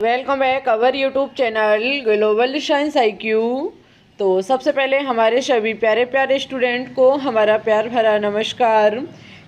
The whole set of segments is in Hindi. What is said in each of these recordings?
Welcome back our YouTube channel global science IQ। तो सबसे पहले हमारे सभी प्यारे प्यारे स्टूडेंट को हमारा प्यार भरा नमस्कार।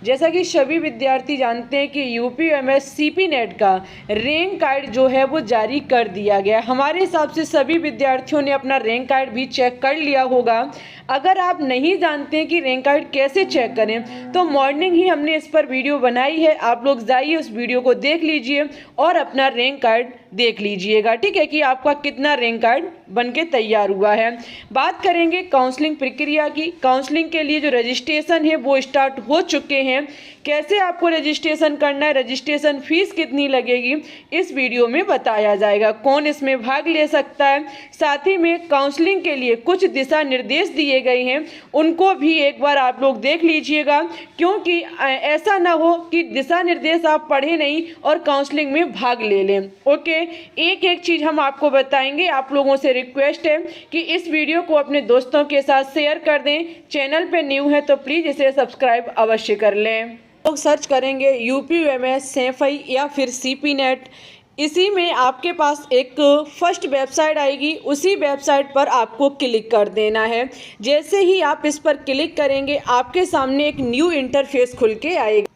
जैसा कि सभी विद्यार्थी जानते हैं कि UPMS CP नेट का रैंक कार्ड जो है वो जारी कर दिया गया। हमारे हिसाब से सभी विद्यार्थियों ने अपना रैंक कार्ड भी चेक कर लिया होगा। अगर आप नहीं जानते हैं कि रैंक कार्ड कैसे चेक करें तो मॉर्निंग ही हमने इस पर वीडियो बनाई है, आप लोग जाइए उस वीडियो को देख लीजिए और अपना रैंक कार्ड देख लीजिएगा, ठीक है, कि आपका कितना रैंक कार्ड बनके तैयार हुआ है। बात करेंगे काउंसलिंग प्रक्रिया की। काउंसलिंग के लिए जो रजिस्ट्रेशन है वो स्टार्ट हो चुके हैं। कैसे आपको रजिस्ट्रेशन करना है, रजिस्ट्रेशन फीस कितनी लगेगी, इस वीडियो में बताया जाएगा। कौन इसमें भाग ले सकता है, साथ ही में काउंसलिंग के लिए कुछ दिशा निर्देश दिए गए हैं, उनको भी एक बार आप लोग देख लीजिएगा, क्योंकि ऐसा ना हो कि दिशा निर्देश आप पढ़े नहीं और काउंसलिंग में भाग ले लें। ओके, एक एक चीज़ हम आपको बताएंगे। आप लोगों से रिक्वेस्ट है कि इस वीडियो को अपने दोस्तों के साथ शेयर कर दें। चैनल पे न्यू है तो प्लीज़ इसे सब्सक्राइब अवश्य कर लें। लोग सर्च करेंगे UPMS SEFI या फिर CP नेट, इसी में आपके पास एक फर्स्ट वेबसाइट आएगी, उसी वेबसाइट पर आपको क्लिक कर देना है। जैसे ही आप इस पर क्लिक करेंगे आपके सामने एक न्यू इंटरफेस खुल के आएगा,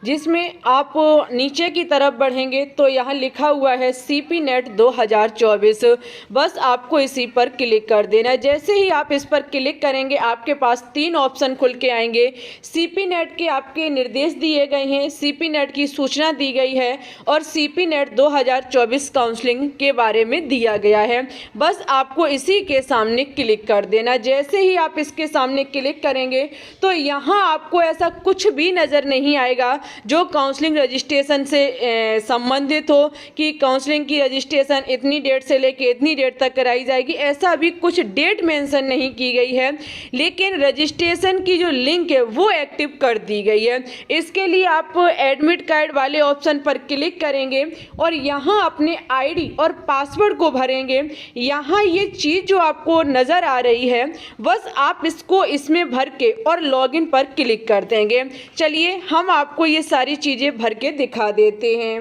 जिसमें आप नीचे की तरफ बढ़ेंगे तो यहाँ लिखा हुआ है CP नेट 2024। बस आपको इसी पर क्लिक कर देना है। जैसे ही आप इस पर क्लिक करेंगे आपके पास 3 ऑप्शन खुल के आएंगे। CP नेट के आपके निर्देश दिए गए हैं, CP नेट की सूचना दी गई है और CP नेट 2024 काउंसलिंग के बारे में दिया गया है। बस आपको इसी के सामने क्लिक कर देना। जैसे ही आप इसके सामने क्लिक करेंगे तो यहाँ आपको ऐसा कुछ भी नज़र नहीं आएगा जो काउंसलिंग रजिस्ट्रेशन से संबंधित हो कि काउंसलिंग की रजिस्ट्रेशन इतनी डेट से लेके इतनी डेट तक कराई जाएगी। ऐसा अभी कुछ डेट मेंशन नहीं की गई है, लेकिन रजिस्ट्रेशन की जो लिंक है वो एक्टिव कर दी गई है। इसके लिए आप एडमिट कार्ड वाले ऑप्शन पर क्लिक करेंगे और यहाँ अपने ID और पासवर्ड को भरेंगे। यहाँ ये चीज़ जो आपको नज़र आ रही है बस आप इसको इसमें भर के और लॉगिन पर क्लिक कर देंगे। चलिए हम आपको ये सारी चीज़ें भर के दिखा देते हैं।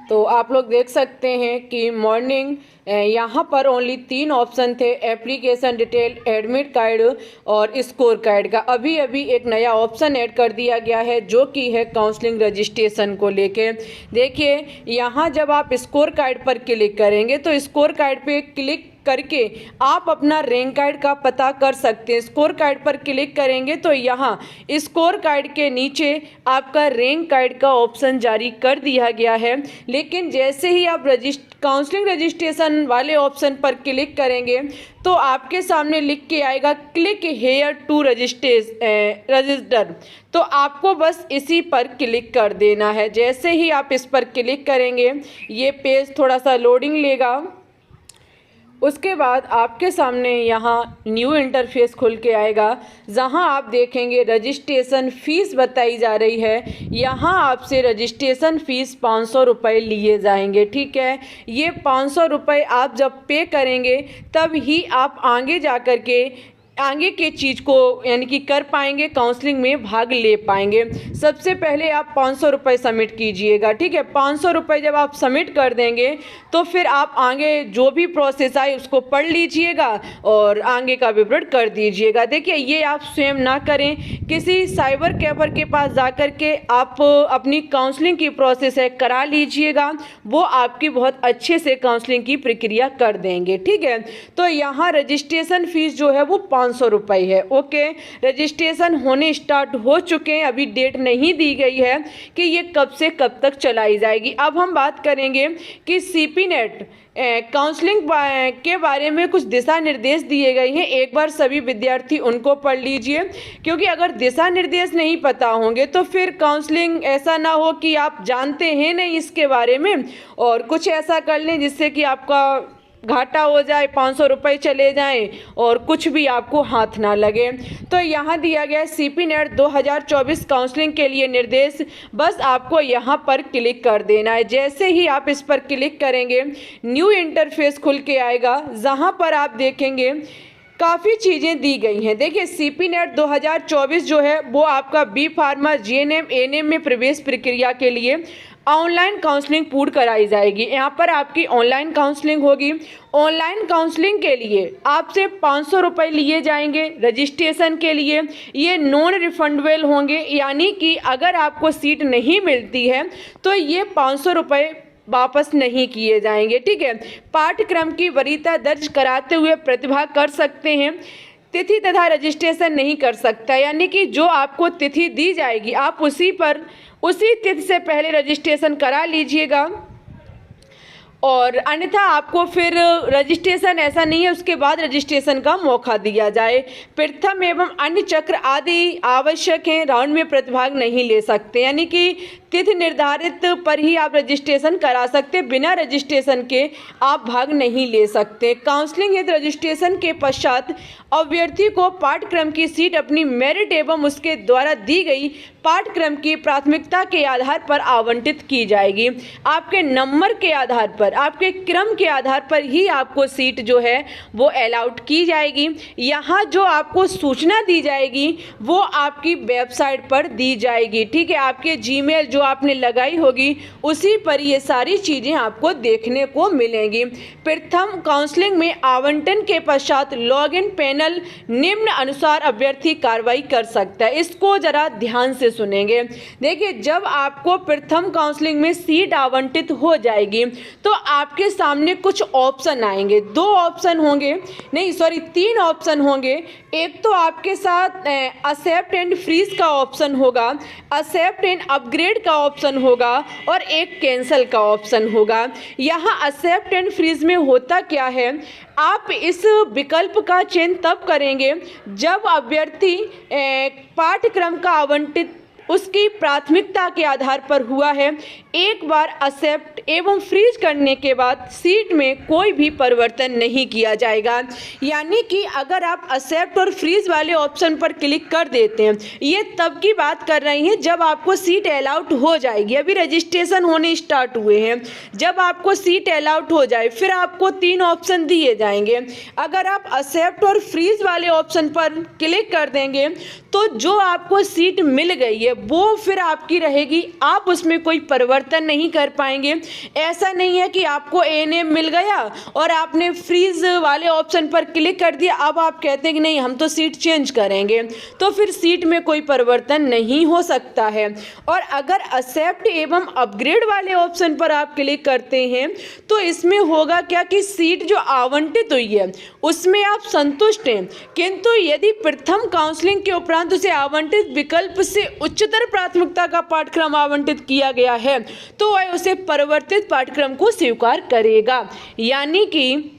तो आप लोग देख सकते हैं कि मॉर्निंग यहाँ पर ओनली 3 ऑप्शन थे, एप्लीकेशन डिटेल, एडमिट कार्ड और स्कोर कार्ड का। अभी अभी एक नया ऑप्शन ऐड कर दिया गया है जो कि है काउंसलिंग रजिस्ट्रेशन को लेके। देखिए यहाँ जब आप स्कोर कार्ड पर क्लिक करेंगे तो स्कोर कार्ड पे क्लिक करके आप अपना रैंक कार्ड का पता कर सकते हैं। स्कोर कार्ड पर क्लिक करेंगे तो यहाँ स्कोर कार्ड के नीचे आपका रैंक कार्ड का ऑप्शन जारी कर दिया गया है। लेकिन जैसे ही आप काउंसलिंग रजिस्ट्रेशन वाले ऑप्शन पर क्लिक करेंगे तो आपके सामने लिख के आएगा क्लिक हेयर टू रजिस्टर। तो आपको बस इसी पर क्लिक कर देना है। जैसे ही आप इस पर क्लिक करेंगे ये पेज थोड़ा सा लोडिंग लेगा। उसके बाद आपके सामने यहाँ न्यू इंटरफेस खुल के आएगा, जहाँ आप देखेंगे रजिस्ट्रेशन फ़ीस बताई जा रही है। यहाँ आपसे रजिस्ट्रेशन फ़ीस 500 रुपये लिए जाएंगे, ठीक है। ये 500 रुपये आप जब पे करेंगे तब ही आप आगे जा कर के आगे के चीज़ को यानी कि कर पाएंगे, काउंसलिंग में भाग ले पाएंगे। सबसे पहले आप 500 रुपये सबमिट कीजिएगा, ठीक है। 500 रुपये जब आप सबमिट कर देंगे तो फिर आप आगे जो भी प्रोसेस आए उसको पढ़ लीजिएगा और आगे का विवरण कर दीजिएगा। देखिए ये आप स्वयं ना करें, किसी साइबर कैफर के पास जा कर के आप अपनी काउंसलिंग की प्रोसेस है करा लीजिएगा, वो आपकी बहुत अच्छे से काउंसलिंग की प्रक्रिया कर देंगे, ठीक है। तो यहाँ रजिस्ट्रेशन फ़ीस जो है वो 500 रुपये है। ओके, रजिस्ट्रेशन होने स्टार्ट हो चुके हैं, अभी डेट नहीं दी गई है कि ये कब से कब तक चलाई जाएगी। अब हम बात करेंगे कि CP नेट काउंसलिंग के बारे में कुछ दिशा निर्देश दिए गए हैं। एक बार सभी विद्यार्थी उनको पढ़ लीजिए, क्योंकि अगर दिशा निर्देश नहीं पता होंगे तो फिर काउंसलिंग ऐसा ना हो कि आप जानते हैं नहीं इसके बारे में और कुछ ऐसा कर लें जिससे कि आपका घाटा हो जाए, 500 रुपये चले जाएं और कुछ भी आपको हाथ ना लगे। तो यहाँ दिया गया CP नेट 2024 काउंसलिंग के लिए निर्देश, बस आपको यहाँ पर क्लिक कर देना है। जैसे ही आप इस पर क्लिक करेंगे न्यू इंटरफेस खुल के आएगा, जहाँ पर आप देखेंगे काफ़ी चीज़ें दी गई हैं। देखिए CP नेट 2024 जो है वो आपका B फार्मा GNM ANM में प्रवेश प्रक्रिया के लिए ऑनलाइन काउंसलिंग पूर्ण कराई जाएगी। यहाँ पर आपकी ऑनलाइन काउंसलिंग होगी। ऑनलाइन काउंसलिंग के लिए आपसे 500 रुपये लिए जाएंगे रजिस्ट्रेशन के लिए। ये नॉन रिफंडेबल होंगे, यानी कि अगर आपको सीट नहीं मिलती है तो ये 500 रुपये वापस नहीं किए जाएंगे, ठीक है। पाठ्यक्रम की वरीयता दर्ज कराते हुए प्रतिभाग कर सकते हैं। तिथि तथा रजिस्ट्रेशन नहीं कर सकता, यानी कि जो आपको तिथि दी जाएगी आप उसी तिथि से पहले रजिस्ट्रेशन करा लीजिएगा, और अन्यथा आपको फिर रजिस्ट्रेशन ऐसा नहीं है उसके बाद रजिस्ट्रेशन का मौका दिया जाए। प्रथम एवं अन्य चक्र आदि आवश्यक हैं, राउंड में प्रतिभाग नहीं ले सकते, यानी कि तिथि निर्धारित पर ही आप रजिस्ट्रेशन करा सकते, बिना रजिस्ट्रेशन के आप भाग नहीं ले सकते। काउंसलिंग हेतु रजिस्ट्रेशन के पश्चात अभ्यर्थी को पाठ्यक्रम की सीट अपनी मेरिट एवं उसके द्वारा दी गई पाठ्यक्रम की प्राथमिकता के आधार पर आवंटित की जाएगी। आपके नंबर के आधार पर, आपके क्रम के आधार पर ही आपको सीट जो है वो अलाउड की जाएगी। यहाँ जो आपको सूचना दी जाएगी वो आपकी वेबसाइट पर दी जाएगी, ठीक है। आपके जीमेल जो आपने लगाई होगी उसी पर ये सारी चीज़ें आपको देखने को मिलेंगी। प्रथम काउंसलिंग में आवंटन के पश्चात लॉगिन पैनल निम्न अनुसार अभ्यर्थी कार्रवाई कर सकता है। इसको जरा ध्यान से सुनेंगे। देखिए, जब आपको प्रथम काउंसलिंग में सीट आवंटित हो जाएगी तो आपके सामने कुछ ऑप्शन आएंगे। 2 ऑप्शन होंगे, नहीं सॉरी 3 ऑप्शन होंगे। एक तो आपके साथ एक्सेप्ट एंड फ्रीज का ऑप्शन होगा, एक्सेप्ट एंड अपग्रेड का ऑप्शन होगा और एक कैंसिल का ऑप्शन होगा। यहाँ एक्सेप्ट एंड फ्रीज में होता क्या है, आप इस विकल्प का चयन तब करेंगे जब अभ्यर्थी पाठ्यक्रम का आवंटित उसकी प्राथमिकता के आधार पर हुआ है। एक बार एक्सेप्ट एवं फ्रीज करने के बाद सीट में कोई भी परिवर्तन नहीं किया जाएगा। यानी कि अगर आप एक्सेप्ट और फ्रीज वाले ऑप्शन पर क्लिक कर देते हैं, ये तब की बात कर रही हैं जब आपको सीट अलाउड हो जाएगी। अभी रजिस्ट्रेशन होने स्टार्ट हुए हैं, जब आपको सीट अलाउड हो जाए फिर आपको 3 ऑप्शन दिए जाएंगे। अगर आप एक्सेप्ट और फ्रीज वाले ऑप्शन पर क्लिक कर देंगे तो जो आपको सीट मिल गई है वो फिर आपकी रहेगी, आप उसमें कोई परिवर्तन नहीं कर पाएंगे। ऐसा नहीं है कि आपको एएनएम मिल गया और आपने फ्रीज वाले ऑप्शन पर क्लिक कर दिया, अब आप कहते हैं कि नहीं हम तो सीट चेंज करेंगे, तो फिर सीट में कोई परिवर्तन नहीं हो सकता है। और अगर एक्सेप्ट एवं अपग्रेड वाले ऑप्शन पर आप क्लिक करते हैं तो इसमें होगा क्या कि सीट जो आवंटित हुई है उसमें आप संतुष्ट हैं, किंतु यदि प्रथम काउंसलिंग के उपरांत उसे आवंटित विकल्प से उच्चतर प्राथमिकता का पाठ्यक्रम आवंटित किया गया है तो वह उसे परिवर्तित पाठ्यक्रम को स्वीकार करेगा। यानी कि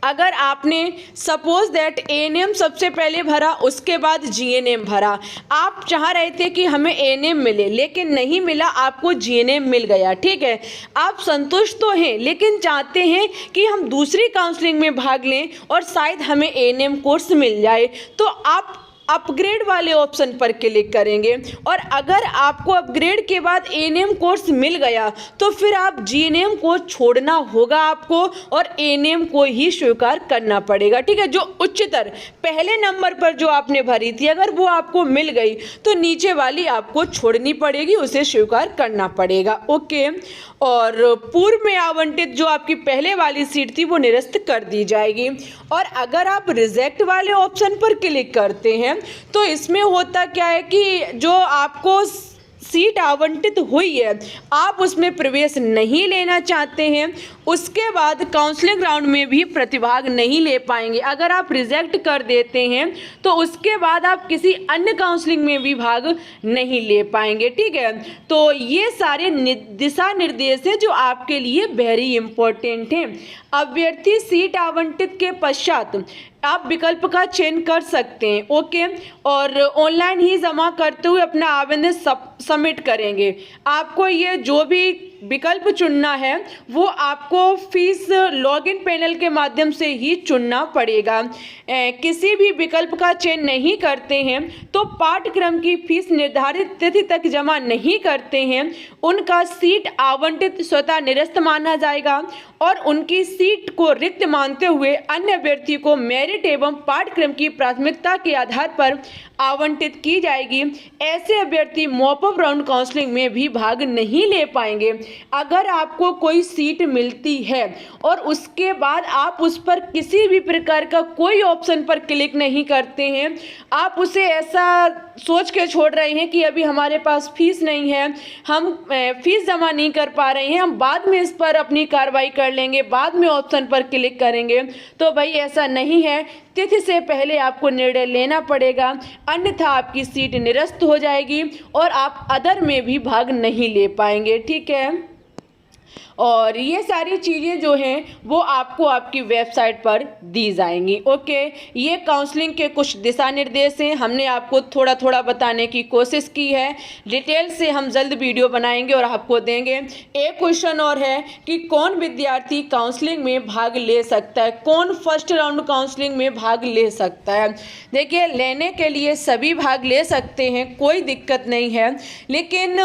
अगर आपने सपोज दैट एएनएम सबसे पहले भरा, उसके बाद जीएनएम भरा, आप चाह रहे थे कि हमें एएनएम मिले लेकिन नहीं मिला, आपको जीएनएम मिल गया, ठीक है। आप संतुष्ट तो हैं लेकिन चाहते हैं कि हम दूसरी काउंसलिंग में भाग लें और शायद हमें एएनएम कोर्स मिल जाए, तो आप अपग्रेड वाले ऑप्शन पर क्लिक करेंगे। और अगर आपको अपग्रेड के बाद एएनएम कोर्स मिल गया तो फिर आप जीएनएम को छोड़ना होगा आपको और एएनएम को ही स्वीकार करना पड़ेगा, ठीक है। जो उच्चतर पहले नंबर पर जो आपने भरी थी अगर वो आपको मिल गई तो नीचे वाली आपको छोड़नी पड़ेगी, उसे स्वीकार करना पड़ेगा, ओके। और पूर्व में आवंटित जो आपकी पहले वाली सीट थी वो निरस्त कर दी जाएगी। और अगर आप रिजेक्ट वाले ऑप्शन पर क्लिक करते हैं तो इसमें होता क्या है कि जो आपको सीट आवंटित हुई है आप उसमें प्रवेश नहीं लेना चाहते हैं, उसके बाद काउंसलिंग राउंड में भी प्रतिभाग नहीं ले पाएंगे। अगर आप रिजेक्ट कर देते हैं तो उसके बाद आप किसी अन्य काउंसलिंग में भी भाग नहीं ले पाएंगे, ठीक है। तो ये सारे दिशा निर्देश हैं जो आपके लिए वेरी इंपॉर्टेंट हैं। अभ्यर्थी सीट आवंटित के पश्चात आप विकल्प का चयन कर सकते हैं, ओके। और ऑनलाइन ही जमा करते हुए अपना आवेदन सबमिट करेंगे। आपको ये जो भी विकल्प चुनना है वो आपको फीस लॉगिन पैनल के माध्यम से ही चुनना पड़ेगा। किसी भी विकल्प का चयन नहीं करते हैं तो पाठ्यक्रम की फीस निर्धारित तिथि तक जमा नहीं करते हैं, उनका सीट आवंटित स्वतः निरस्त माना जाएगा और उनकी सीट को रिक्त मानते हुए अन्य अभ्यर्थी को मेरिट एवं पाठ्यक्रम की प्राथमिकता के आधार पर आवंटित की जाएगी। ऐसे अभ्यर्थी मॉपअप राउंड काउंसलिंग में भी भाग नहीं ले पाएंगे। अगर आपको कोई सीट मिलती है और उसके बाद आप उस पर किसी भी प्रकार का कोई ऑप्शन पर क्लिक नहीं करते हैं, आप उसे ऐसा सोच के छोड़ रहे हैं कि अभी हमारे पास फीस नहीं है, हम फीस जमा नहीं कर पा रहे हैं, हम बाद में इस पर अपनी कार्रवाई कर लेंगे, बाद में ऑप्शन पर क्लिक करेंगे, तो भाई ऐसा नहीं है। तिथि से पहले आपको निर्णय लेना पड़ेगा, अन्यथा आपकी सीट निरस्त हो जाएगी और आप अदर में भी भाग नहीं ले पाएंगे। ठीक है, और ये सारी चीज़ें जो हैं वो आपको आपकी वेबसाइट पर दी जाएंगी। ओके, ये काउंसलिंग के कुछ दिशा निर्देश हैं, हमने आपको थोड़ा थोड़ा बताने की कोशिश की है। डिटेल से हम जल्द वीडियो बनाएंगे और आपको देंगे। एक क्वेश्चन और है कि कौन विद्यार्थी काउंसलिंग में भाग ले सकता है, कौन फर्स्ट राउंड काउंसलिंग में भाग ले सकता है। देखिए, लेने के लिए सभी भाग ले सकते हैं, कोई दिक्कत नहीं है, लेकिन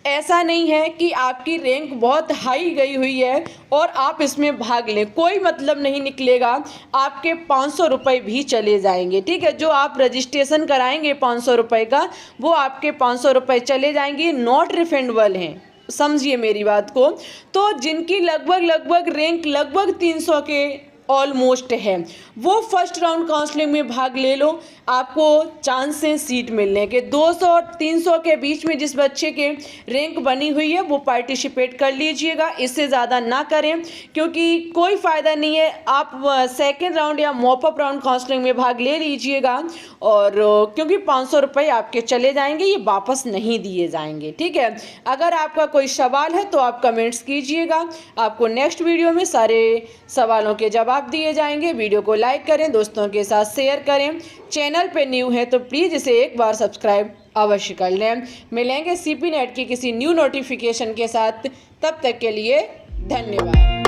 ऐसा नहीं है कि आपकी रैंक बहुत हाई गई हुई है और आप इसमें भाग लें, कोई मतलब नहीं निकलेगा। आपके 500 रुपये भी चले जाएंगे। ठीक है, जो आप रजिस्ट्रेशन कराएंगे 500 रुपये का, वो आपके 500 रुपये चले जाएंगे, नॉट रिफंडेबल हैं, समझिए मेरी बात को। तो जिनकी लगभग रैंक लगभग 300 के ऑलमोस्ट है, वो फर्स्ट राउंड काउंसलिंग में भाग ले लो, आपको चांस है सीट मिलने के। 200 और 300 के बीच में जिस बच्चे के रैंक बनी हुई है वो पार्टिसिपेट कर लीजिएगा, इससे ज़्यादा ना करें क्योंकि कोई फ़ायदा नहीं है। आप सेकेंड राउंड या मॉपअप राउंड काउंसलिंग में भाग ले लीजिएगा और क्योंकि 500 रुपये आपके चले जाएंगे, ये वापस नहीं दिए जाएंगे। ठीक है, अगर आपका कोई सवाल है तो आप कमेंट्स कीजिएगा, आपको नेक्स्ट वीडियो में सारे सवालों के जवाब दिए जाएंगे। वीडियो को लाइक करें, दोस्तों के साथ शेयर करें। चैनल पे न्यू है तो प्लीज़ इसे एक बार सब्सक्राइब अवश्य कर लें। मिलेंगे CP नेट की किसी न्यू नोटिफिकेशन के साथ, तब तक के लिए धन्यवाद।